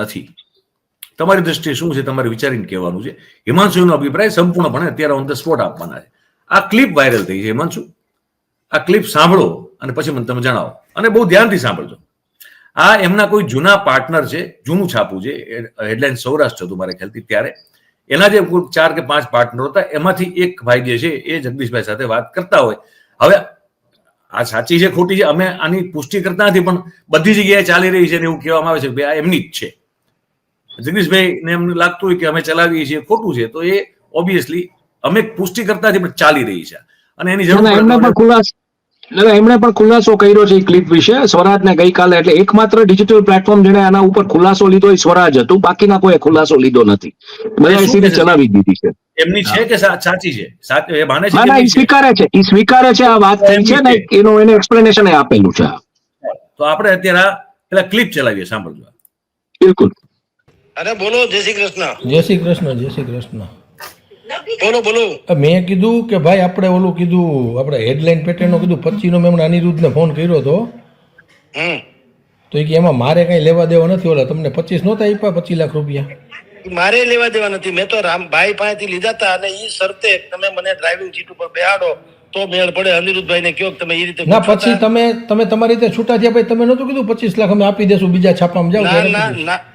નથી. તમારી દ્રષ્ટિએ શું છે, તમારે વિચારીને કહેવાનું છે. હિમાંશુનો અભિપ્રાય સંપૂર્ણપણે અત્યારે ઓન ધ સ્પોટ આપવાના છે. આ ક્લિપ વાયરલ થઈ છે. હિમાંશુ, આ ક્લિપ સાંભળો અને પછી મને તમે જણાવો, અને બહુ ધ્યાનથી સાંભળજો. આ એમના કોઈ જૂના પાર્ટનર છે, જૂનું છાપું છે, હેડલાઇન સૌરાષ્ટ્ર હતું મારા ખ્યાલથી ત્યારે. એના જે 4 કે 5 પાર્ટનરો હતા એમાંથી એક ભાઈ જે છે એ જગદીશભાઈ સાથે વાત કરતા હોય. હવે આ સાચી છે ખોટી છે અમે આની પુષ્ટિ કરતા નથી, પણ બધી જગ્યાએ ચાલી રહી છે અને એવું કહેવામાં આવે છે કે આ એમની જ છે. જગદીશભાઈ ને એમ લાગતું હોય કે અમે ચલાવીએ છીએ ખોટું છે, તો એ ઓબ્વિયસલી અમે પુષ્ટિ કરતા નથી, પણ ચાલી રહી છે અને એની જરૂર એમણે પણ ખુલાસો કર્યો છે ક્લિપ વિશે સ્વરાજને ગઈકાલે. એટલે એકમાત્ર ડિજિટલ પ્લેટફોર્મ જેને આના ઉપર ખુલાસો લીધો એ સ્વરાજ હતું, બાકીના કોઈ ખુલાસો લીધો નથી. બધા સીધી ચલાવી દીધી છે. એમની છે કે સાચી છે? એ માને છે ના, એ સ્વીકારે છે, આ વાત થઈ છે ને એનું એને એક્સપ્લેનેશન આપેલું છે. તો આપણે અત્યારે પેલા ક્લિપ ચલાવીએ, સાંભળજો. બિલકુલ. અરે બોલો, જય શ્રી કૃષ્ણ. જય શ્રી કૃષ્ણ. જય શ્રી કૃષ્ણ. બોલો બોલો. મેં કીધું કે ભાઈ આપણે ઓલું કીધું, આપણે હેડલાઇન પેટર્નનો કીધું 25 મેં અનિરુદ્ધને ફોન કર્યો હતો, તો કે એમાં મારે કઈ લેવા દેવા નથી. ઓલા તમને 25 નહોતા આપ્યા, 25 લાખ રૂપિયા મારે લેવા દેવા નથી. મેં તો રામભાઈ પાસેથી લીધા હતા અને એ શરતે તમે મને ડ્રાઇવિંગ સીટ ઉપર બેહાડો તો મેળ પડે. અનિરુદ્ધભાઈ ને કહો તમે એ રીતે ના, પછી તમે તમારી રીતે છૂટા થયા, ભાઈ તમે નહોતું કીધું 25 લાખ અમે આપી દેશું બીજા છાપામાં જાવ. ના